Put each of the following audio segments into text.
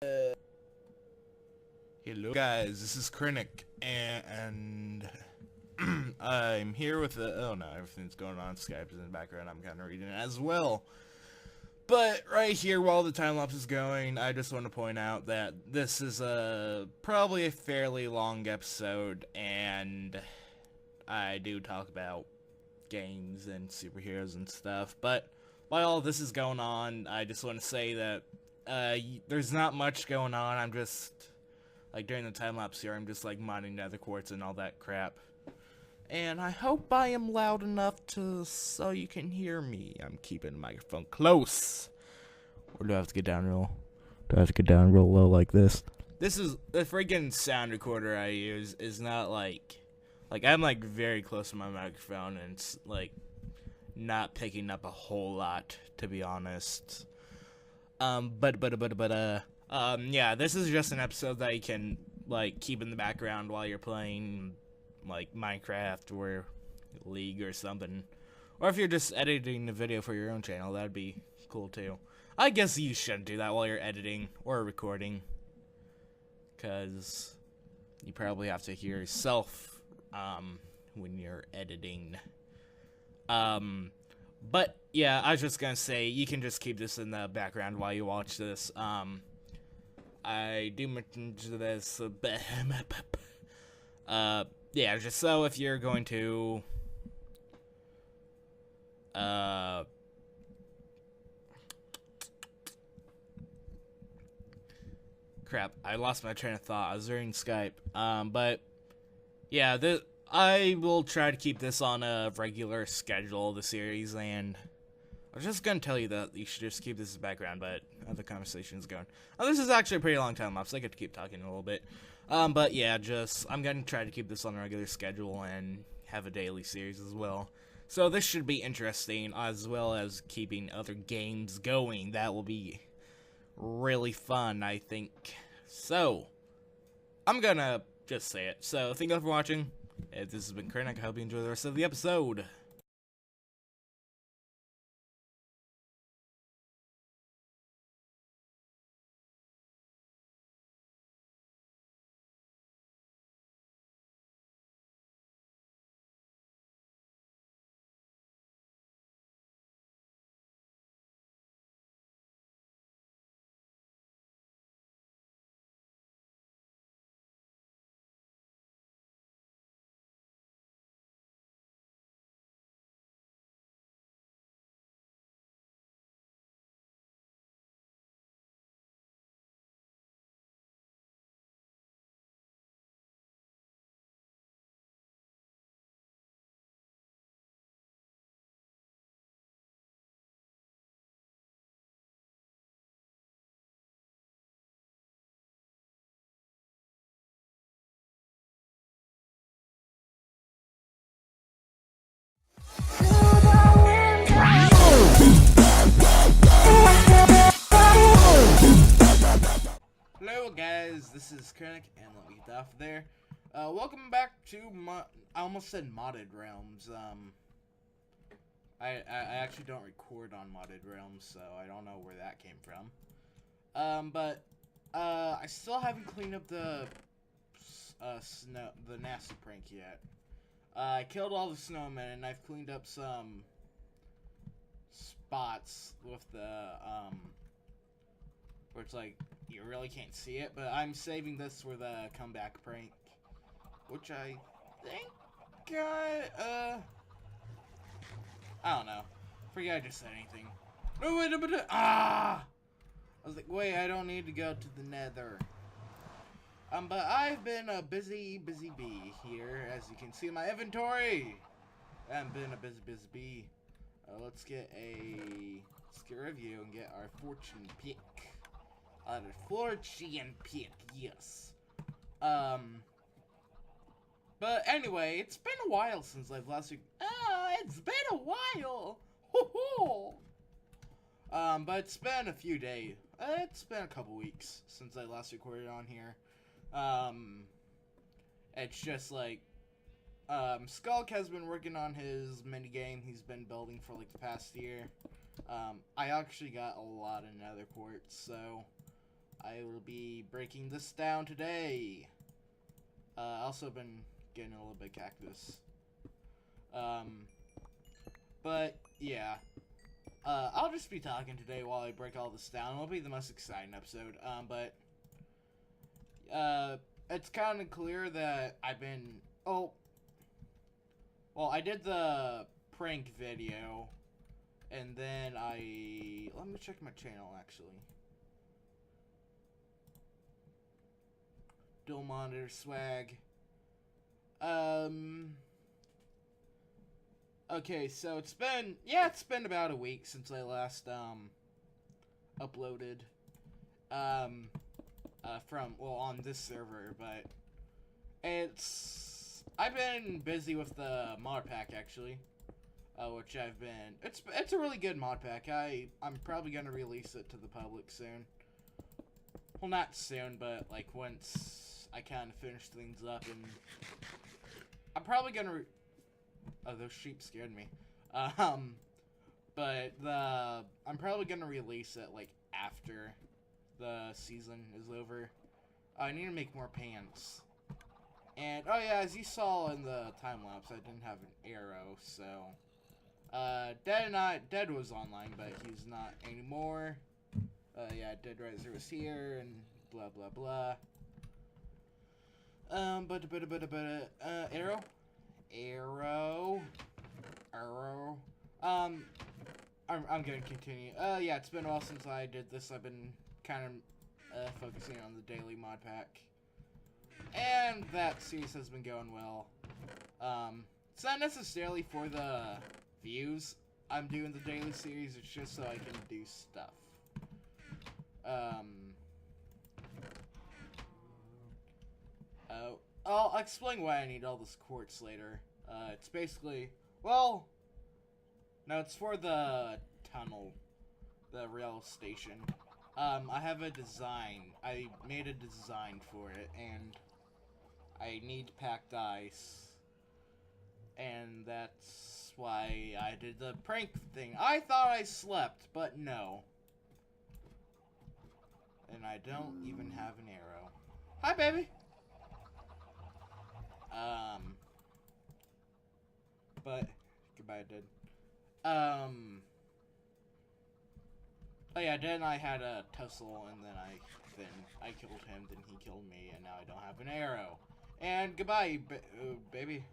Hello guys, this is Krennic, and I'm here with oh no, everything's going on, Skype is in the background, I'm kind of reading it as well. But right here, while the time lapse is going, I just want to point out that this is probably a fairly long episode, and I do talk about games and superheroes and stuff, but while all this is going on, I just want to say that there's not much going on. I'm just like during the time lapse here, I'm just like mining nether quartz and all that crap. And I hope I am loud enough so you can hear me. I'm keeping the microphone close. Or do I have to get down real? Do I have to get down real low like this? This is the freaking sound recorder I use is not like I'm like very close to my microphone, and it's like not picking up a whole lot, to be honest. Yeah, this is just an episode that you can like keep in the background while you're playing like Minecraft or League or something. Or if you're just editing the video for your own channel, that'd be cool too. I guess you shouldn't do that while you're editing or recording, cause you probably have to hear yourself when you're editing. But yeah, I was just gonna say you can just keep this in the background while you watch this. I do mention this, yeah, just so if you're going to, crap, I lost my train of thought. I was during Skype. But yeah, I will try to keep this on a regular schedule, the series, and I was just gonna tell you that you should just keep this in the background, but other conversation's going. Oh, this is actually a pretty long time lapse, so I get to keep talking a little bit. But yeah, I'm gonna try to keep this on a regular schedule and have a daily series as well. So this should be interesting, as well as keeping other games going. That will be really fun, I think. So, I'm gonna just say it. So, thank you all for watching. This has been Krennic. I hope you enjoy the rest of the episode. Hello guys, this is Krennic, and let me get off there. Welcome back to I almost said modded realms. I actually don't record on modded realms, so I don't know where that came from. I still haven't cleaned up the nasty prank yet. I killed all the snowmen, and I've cleaned up some spots with the where it's like you really can't see it, but I'm saving this for the comeback prank, which I think I don't know. Forget I just said anything. Oh wait, I was like, wait, I don't need to go to the nether. But I've been a busy bee here, as you can see in my inventory. I've been a busy bee. Let's get a review and get our fortune pick. The fortune pick, yes. But anyway, it's been a while since I've last week. It's been a while. Ho-ho. But it's been a few days. It's been a couple weeks since I last recorded on here. It's just like, Skulk has been working on his minigame he's been building for like the past year. I actually got a lot of nether quartz, so I will be breaking this down today. Also been getting a little bit cactus. But yeah. I'll just be talking today while I break all this down. It'll be the most exciting episode. It's kind of clear that I've been... Oh. Well, I did the prank video. And then let me check my channel, actually. Dual monitor swag. Okay, so it's been about a week since I last, uploaded, on this server, but I've been busy with the mod pack, actually, which it's a really good mod pack. I'm probably gonna release it to the public soon. Well, not soon, but, like, once I kind of finish things up, and I'm probably gonna oh, those sheep scared me. I'm probably gonna release it, like, after the season is over. I need to make more pants. And, oh yeah, as you saw in the time-lapse, I didn't have an arrow, so... Dead was online, but he's not anymore. Yeah, Dead Riser was here, and blah, blah, blah. Arrow? Arrow. I'm gonna continue. Yeah, it's been a while since I did this. I've been kind of focusing on the daily mod pack, and that series has been going well. It's not necessarily for the views I'm doing the daily series. It's just so I can do stuff. I'll explain why I need all this quartz later. It's basically, well, no, it's for the tunnel, the rail station. I have a design. I made a design for it, and I need packed ice. And that's why I did the prank thing. I thought I slept, but no. And I don't even have an arrow. Hi, baby! But, goodbye, Dad. Oh yeah, then I had a tussle, and then I killed him, then he killed me, and now I don't have an arrow. And goodbye, baby.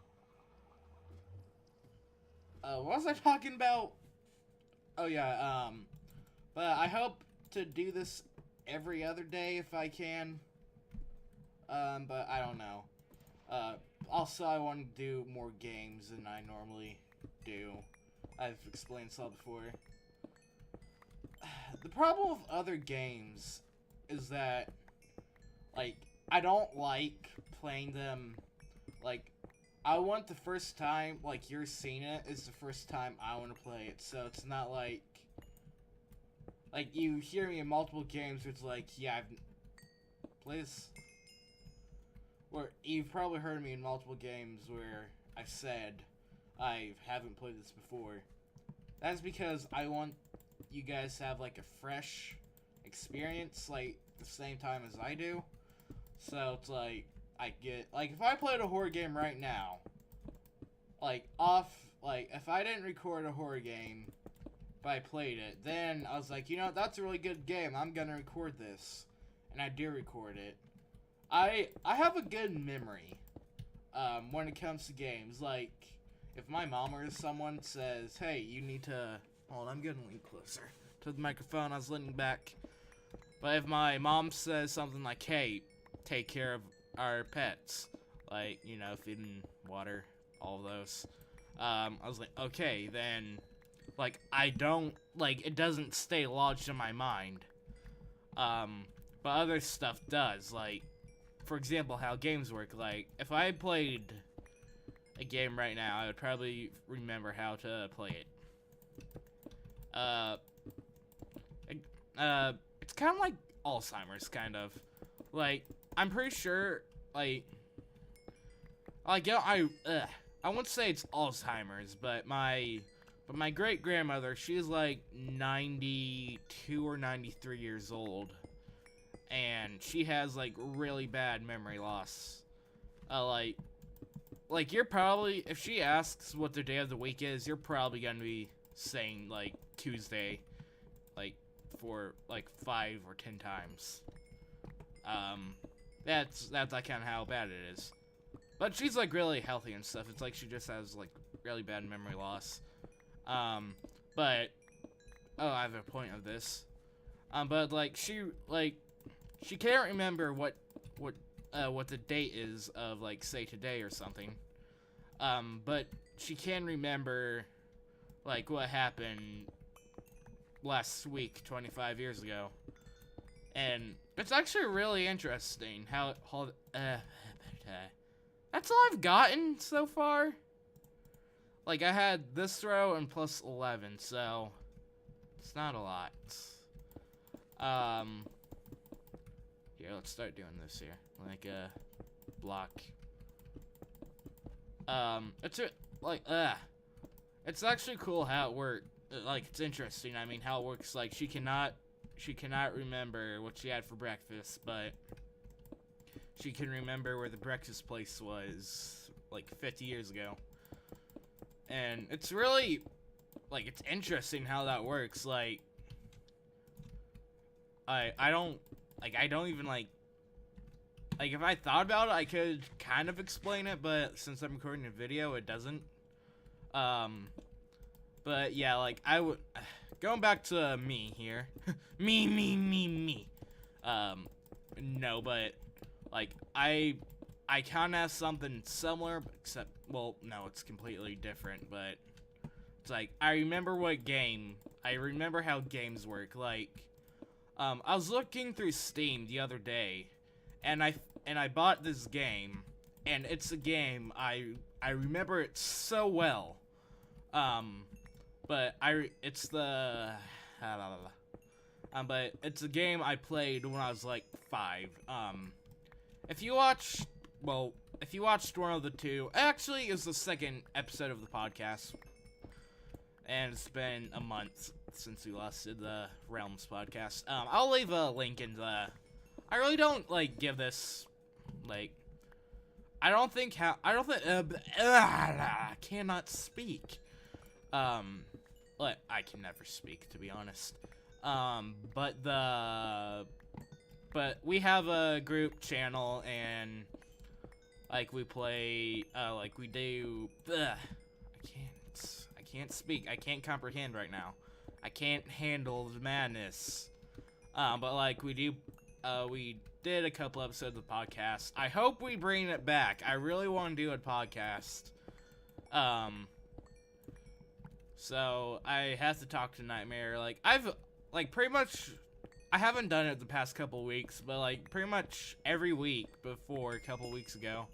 What was I talking about? Oh yeah, but I hope to do this every other day if I can. But I don't know. Also, I want to do more games than I normally do. I've explained this all before. The problem with other games is that, like, I don't like playing them, like, I want the first time, like, you're seeing it is the first time I want to play it, so it's not like, you hear me in multiple games, it's like, yeah, I've played this, or you've probably heard me in multiple games where I said I haven't played this before. That's because I want you guys to have, like, a fresh experience, like, the same time as I do. So it's like, I get, like, if I played a horror game right now, like, if I didn't record a horror game, but I played it, then I was like, you know, that's a really good game, I'm gonna record this. And I do record it. I have a good memory, when it comes to games. Like, if my mom or someone says, hey, you need to, hold on, I'm getting a little closer to the microphone, I was leaning back. But if my mom says something like, hey, take care of our pets, like, you know, feeding, water, all of those, I was like, okay, then, like, I don't, like, it doesn't stay lodged in my mind, but other stuff does, like, for example, how games work. Like, if I played a game right now, I would probably remember how to play it. It's kind of like Alzheimer's, kind of. Like, I'm pretty sure, I won't say it's Alzheimer's, but my great-grandmother, she's like 92 or 93 years old. and she has like really bad memory loss. Like you're probably, if she asks what the day of the week is, you're probably gonna be saying like Tuesday, like for like 5 or 10 times. That's like kind of how bad it is. But she's like really healthy and stuff. It's like she just has like really bad memory loss. But oh, I have a point of this. But like she can't remember what the date is of like say today or something. But she can remember like what happened last week 25 years ago. And it's actually really interesting how that's all I've gotten so far. Like, I had this row and plus 11, so it's not a lot. Here, let's start doing this here. Like a block. It's actually cool how it works. Like, it's interesting. I mean, how it works. Like, she cannot remember what she had for breakfast, but she can remember where the breakfast place was like 50 years ago. And it's really, like, it's interesting how that works. Like, I don't even, like, if I thought about it, I could kind of explain it, but since I'm recording a video, it doesn't. But yeah, like, going back to me here. me. No, but, like, I kind of have something similar, except, well, no, it's completely different, but it's like, I remember how games work. Like, I was looking through Steam the other day, and I bought this game, and it's a game, I remember it so well, but it's a game I played when I was like 5, if you watched one of the two, actually, it's the second episode of the podcast, and it's been a month since we last did the Realms podcast. I'll leave a link in the. I really don't like give this, like. I cannot speak. I can never speak, to be honest. But we have a group channel, and like we play, like we do. I can't speak. I can't comprehend right now. I can't handle the madness. But like we do, we did a couple episodes of the podcast. I hope we bring it back. I really want to do a podcast. So I have to talk to Nightmare. Like pretty much. I haven't done it the past couple weeks, but like pretty much every week before a couple weeks ago,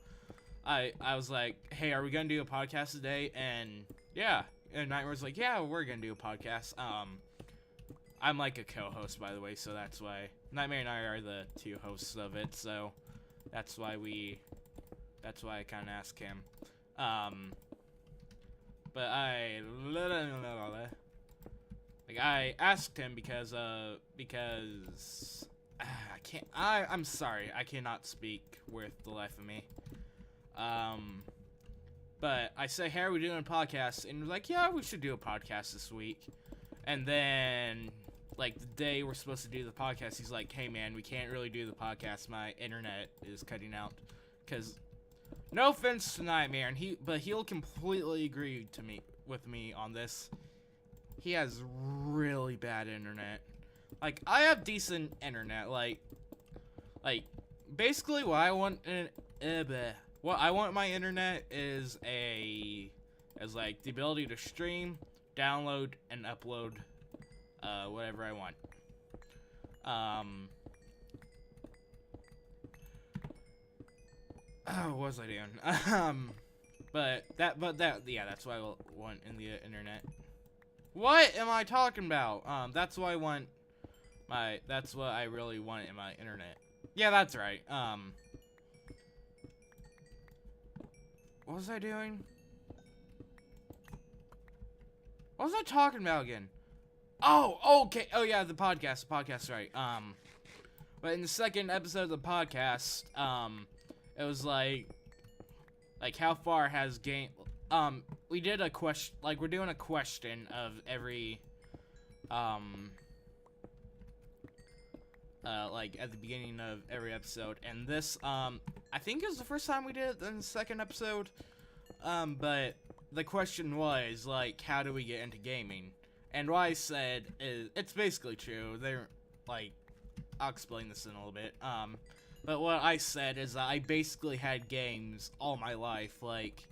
I was like, hey, are we gonna do a podcast today? And yeah, and Nightmare's like, yeah, we're gonna do a podcast. I'm like a co-host, by the way, so that's why Nightmare and I are the two hosts of it. So that's why I kind of asked him. But I asked him because I'm sorry, I cannot speak worth the life of me. But I say, hey, are we doing a podcast? And he was like, yeah, we should do a podcast this week. And then, like, the day we're supposed to do the podcast, he's like, hey, man, we can't really do the podcast. My internet is cutting out. Because, no offense to Nightmare, but he'll completely agree with me on this. He has really bad internet. Like, I have decent internet. Like basically what I want my internet is like the ability to stream, download, and upload whatever I want. What was I doing? Yeah, that's what I want in the internet. What am I talking about? That's what I really want in my internet. Yeah, that's right. What was I doing? What was I talking about again? Oh, okay. Oh, yeah, the podcast, right. But in the second episode of the podcast, it was like how far has game, we did a question, like we're doing a question of every, like at the beginning of every episode, and this, I think it was the first time we did it in the second episode, but the question was, like, how do we get into gaming? And what I said is, it's basically true, they're, like, I'll explain this in a little bit, but what I said is that I basically had games all my life, like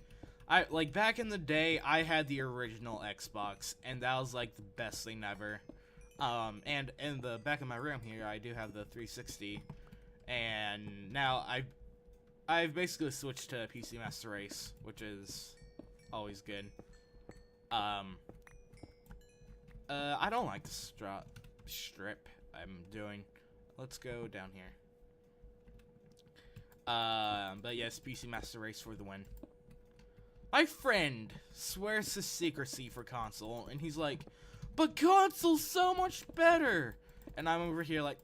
back in the day, I had the original Xbox, and that was, like, the best thing ever. And in the back of my room here, I do have the 360, and now I've basically switched to PC Master Race, which is always good. I don't like the strip I'm doing. Let's go down here. But yes, PC Master Race for the win. My friend swears to secrecy for console, and he's like, but console's so much better! And I'm over here like,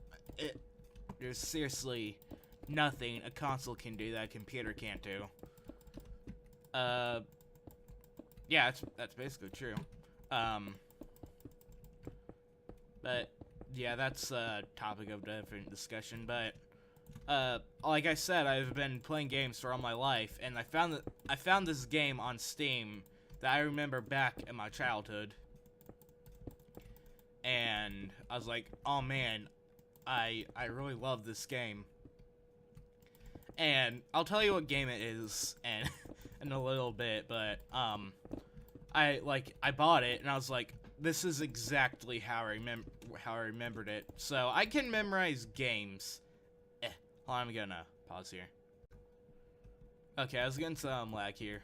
there's seriously nothing a console can do that a computer can't do. Yeah, that's basically true. But, yeah, that's a topic of different discussion, but, like I said, I've been playing games for all my life, and I found this game on Steam that I remember back in my childhood. And I was like, oh man, I really love this game. And I'll tell you what game it is and in a little bit, but I bought it and I was like, this is exactly how I remembered it. So I can memorize games. Hold on, I'm gonna pause here. Okay, I was getting some lag here.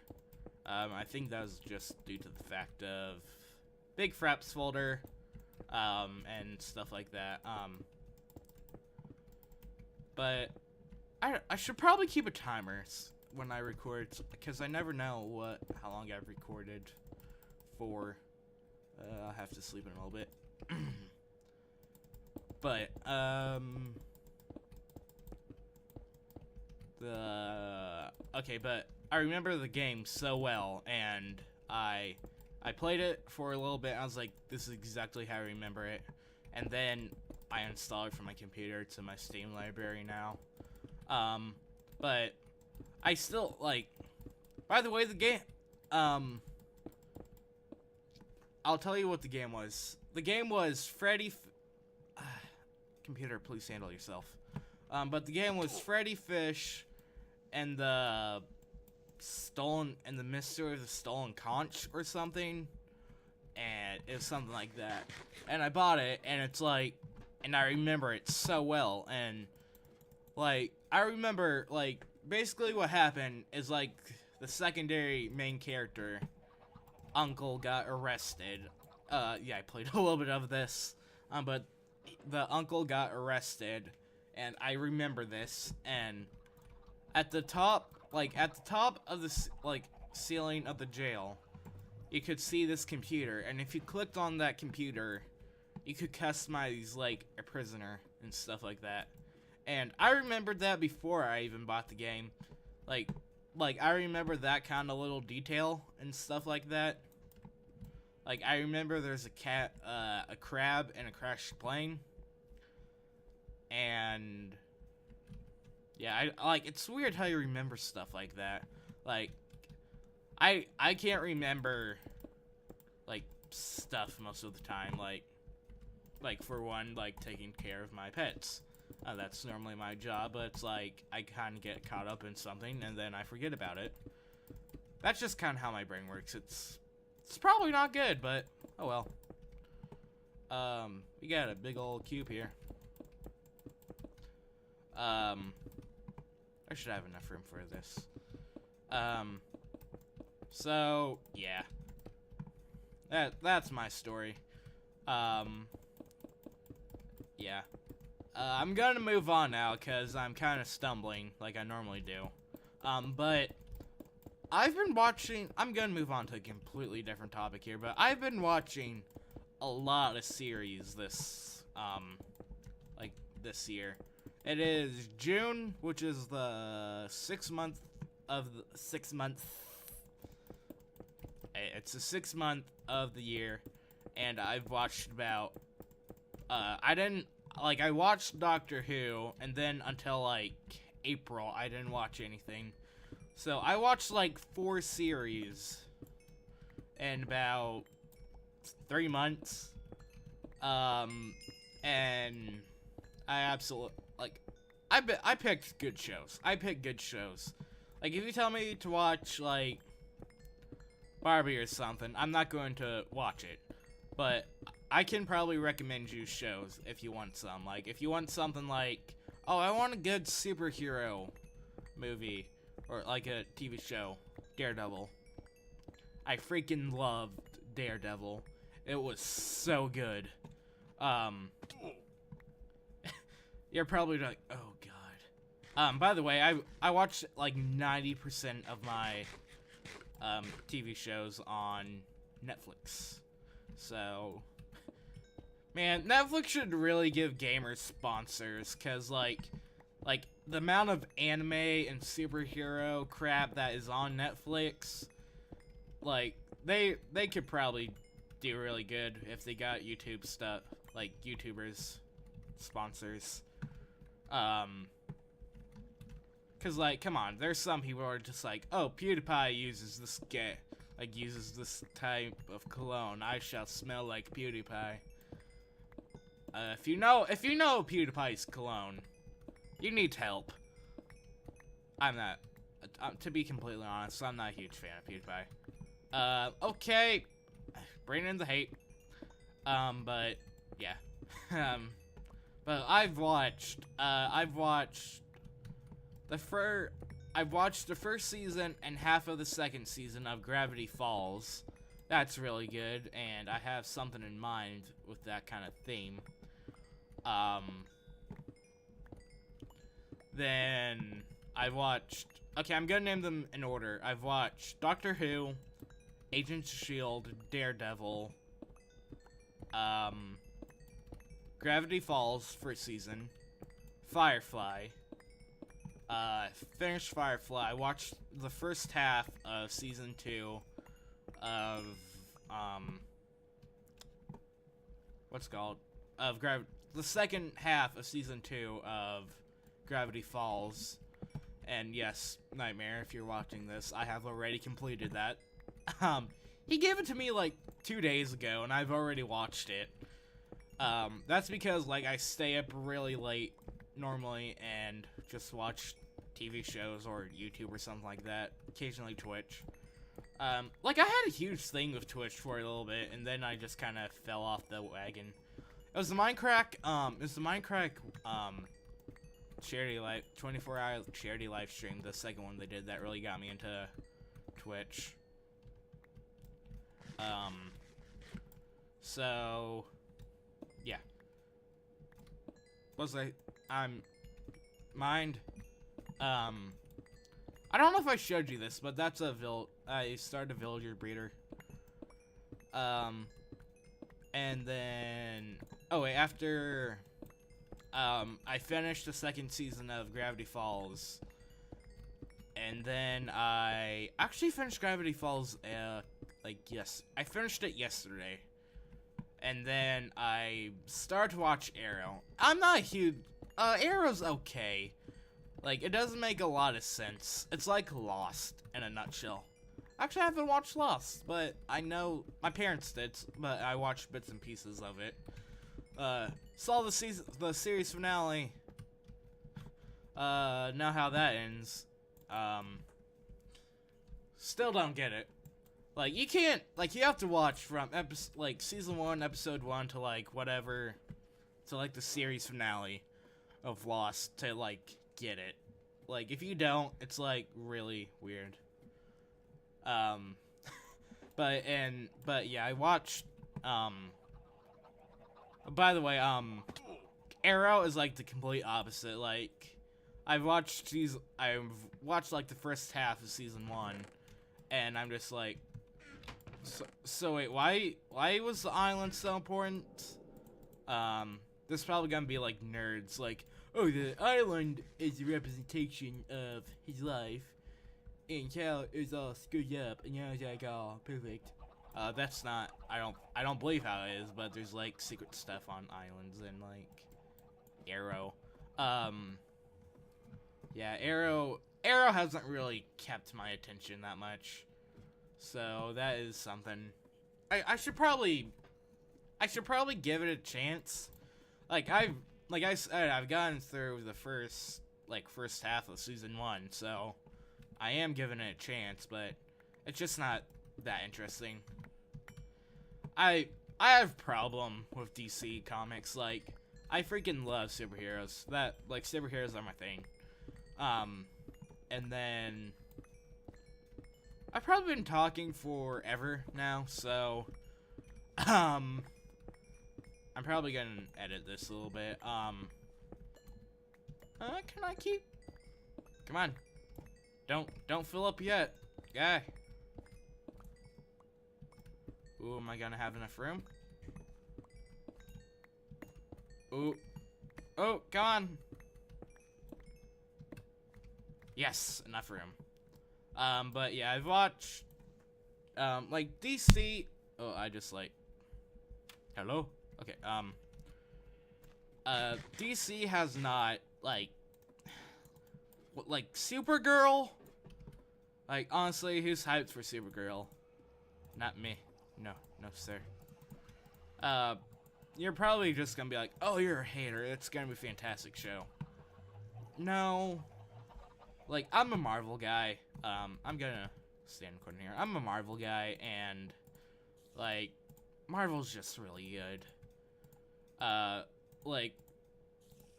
I think that was just due to the fact of big fraps folder. And stuff like that, but I should probably keep a timer when I record, because I never know how long I've recorded for. I'll have to sleep in a little bit. But, okay, but I remember the game so well, and I played it for a little bit, and I was like, this is exactly how I remember it. And then I installed it from my computer to my Steam library now. But I still, like, by the way, the game, I'll tell you what the game was. The game was computer, please handle yourself. But the game was Freddy Fish and the mystery of the stolen conch or something, and it was something like that. And I bought it, and it's like, and I remember it so well, and like I remember, like, basically what happened is, like, the secondary main character uncle got arrested. Yeah, I played a little bit of this, but the uncle got arrested, and I remember this, and at the top of the, like, ceiling of the jail, you could see this computer, and if you clicked on that computer, you could customize, like, a prisoner and stuff like that. And I remembered that before I even bought the game. Like I remember that kind of little detail and stuff like that. Like, I remember there's a crab and a crashed plane. And yeah, I it's weird how you remember stuff like that. Like, I can't remember, like, stuff most of the time. Like for one, like, taking care of my pets. That's normally my job, but it's like, I kind of get caught up in something, and then I forget about it. That's just kind of how my brain works. It's probably not good, but, oh well. We got a big old cube here. I should have enough room for this. So, yeah. That's my story. Yeah. I'm gonna move on now, because I'm kind of stumbling, like I normally do. But I've been watching, I'm gonna move on to a completely different topic here, but I've been watching a lot of series this year. It is June, which is the 6th month of the 6 months. It's the 6th month of the year, and I've watched about. I watched Doctor Who, and then until like April, I didn't watch anything. So I watched like 4 series in about 3 months. And I absolutely I picked good shows. Like if you tell me to watch like Barbie or something, I'm not going to watch it. But I can probably recommend you shows if you want some. Like if you want something like, oh, I want a good superhero movie or like a TV show, Daredevil. I freaking loved Daredevil. It was so good. You're probably like, oh god. By the way, I watched like 90% of my TV shows on Netflix. So, man, Netflix should really give gamers sponsors, cause like the amount of anime and superhero crap that is on Netflix, like they could probably do really good if they got YouTube stuff, like YouTubers sponsors. Cause like, come on, there's some people who are just like, oh, PewDiePie uses this uses this type of cologne. I shall smell like PewDiePie. If you know PewDiePie's cologne, you need help. I'm not, to be completely honest, I'm not a huge fan of PewDiePie. Okay, bring in the hate. But yeah, but I've watched the first season and half of the second season of Gravity Falls. That's really good, and I have something in mind with that kind of theme. Then I watched. Okay, I'm gonna name them in order. I've watched Doctor Who, Agents of S.H.I.E.L.D., Daredevil, Gravity Falls first season, Firefly. Finished Firefly. I watched the first half of season 2 of the second half of season 2 of Gravity Falls. And yes, Nightmare, if you're watching this, I have already completed that. He gave it to me like 2 days ago, and I've already watched it. That's because like I stay up really late normally and just watch TV shows or YouTube or something like that. Occasionally Twitch. Like I had a huge thing with Twitch for a little bit, and then I just kind of fell off the wagon. It was the Minecraft charity 24-hour charity live stream, the second one they did that really got me into Twitch. So yeah. I don't know if I showed you this, but that's I started a villager breeder. And then, oh wait, after, I finished the second season of Gravity Falls, and then I actually finished Gravity Falls, I finished it yesterday, and then I started to watch Arrow. I'm not a huge, Arrow's okay. Like, it doesn't make a lot of sense. It's like Lost in a nutshell. Actually, I haven't watched Lost, but I know my parents did, but I watched bits and pieces of it. Saw the series finale. Know how that ends. Still don't get it. Like, you can't, like, you have to watch from season 1, episode 1 to like whatever, to like the series finale of Lost to like get it. Like, if you don't, it's like really weird. But yeah, I watched, by the way, Arrow is like the complete opposite. Like, I've watched like the first half of season 1, and I'm just like, so wait, why was the island so important? This is probably gonna be like nerds, like, oh, the island is a representation of his life, and Cal is all screwed up, and now he's like all perfect. That's not. I don't believe how it is, but there's like secret stuff on islands and like Arrow. Yeah, Arrow hasn't really kept my attention that much, so that is something. I should probably give it a chance. Like I said, I've gotten through the first half of season 1, so I am giving it a chance, but it's just not that interesting. I have problem with DC comics. Like, I freaking love superheroes. Superheroes are my thing. And then I've probably been talking forever now, so I'm probably gonna edit this a little bit. Can I keep? Come on, don't fill up yet, guy. Ooh, am I gonna have enough room? Ooh, oh, come on. Yes, enough room. But yeah, I've watched, like DC. Oh, I just like. Hello. Okay. DC has not like Supergirl. Like, honestly, who's hyped for Supergirl? Not me. No, sir. You're probably just gonna be like, oh, you're a hater. It's gonna be a fantastic show. No. Like, I'm a Marvel guy. I'm gonna stand recording here. I'm a Marvel guy, and like, Marvel's just really good. Like,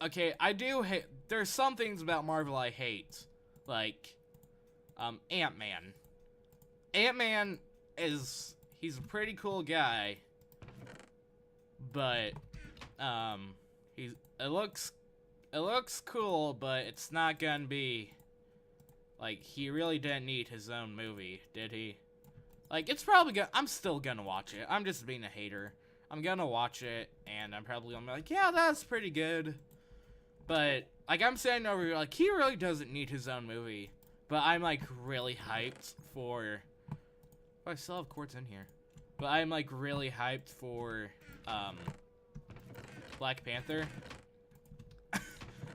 okay, I do hate. There's some things about Marvel I hate, like, Ant-Man. Ant-Man he's a pretty cool guy, but it looks cool, but it's not gonna be like, he really didn't need his own movie, did he? Like, it's probably I'm still gonna watch it. I'm just being a hater. I'm gonna watch it, and I'm probably gonna be like, yeah, that's pretty good. But like, I'm saying over here, like, he really doesn't need his own movie. But I'm like really hyped for. Oh, I still have quartz in here. But I'm like really hyped for Black Panther.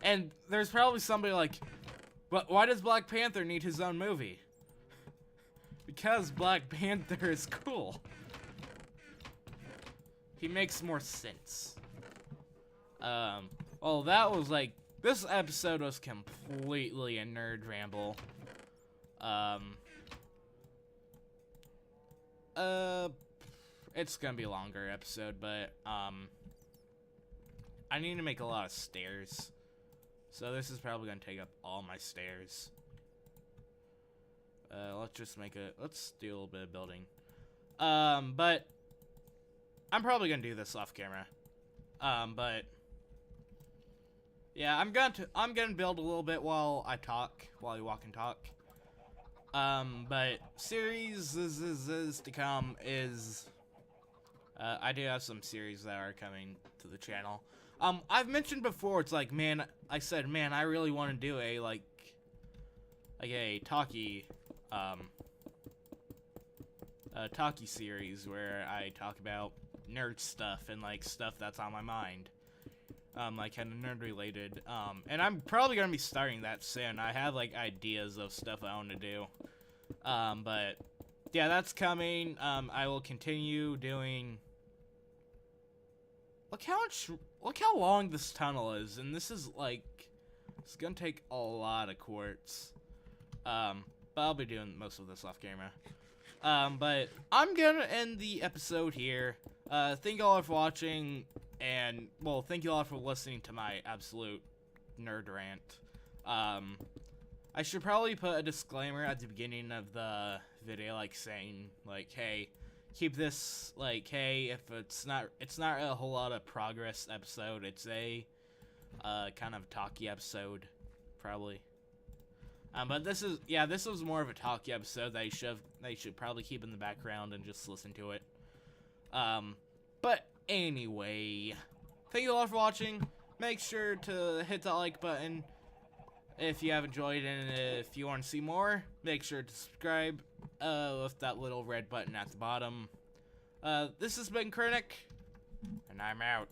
And there's probably somebody like, but why does Black Panther need his own movie? Because Black Panther is cool. He makes more sense. Well, that was like, this episode was completely a nerd ramble. It's gonna be a longer episode, but, I need to make a lot of stairs. So this is probably gonna take up all my stairs. Let's do a little bit of building. But I'm probably gonna do this off camera. But yeah, I'm gonna build a little bit while we walk and talk. But series is to come is, I do have some series that are coming to the channel. I've mentioned before, it's like, man, I really want to do a, like a talkie series where I talk about nerd stuff and, like, stuff that's on my mind. Like, kind of nerd related. And I'm probably gonna be starting that soon. I have, like, ideas of stuff I want to do. But yeah, that's coming. I will continue doing. Look how long this tunnel is, and this is like, it's gonna take a lot of quartz. But I'll be doing most of this off camera. But I'm gonna end the episode here. Thank you all for watching, and, well, thank you all for listening to my absolute nerd rant. I should probably put a disclaimer at the beginning of the video, like, saying, like, hey, keep this, like, hey, if it's not a whole lot of progress episode, it's a, kind of talky episode, probably. But this was more of a talky episode that they should probably keep in the background and just listen to it. But anyway, thank you all for watching. make sure to hit the like button if you have enjoyed, and if you want to see more, make sure to subscribe with that little red button at the bottom. This has been Krennic, and I'm out.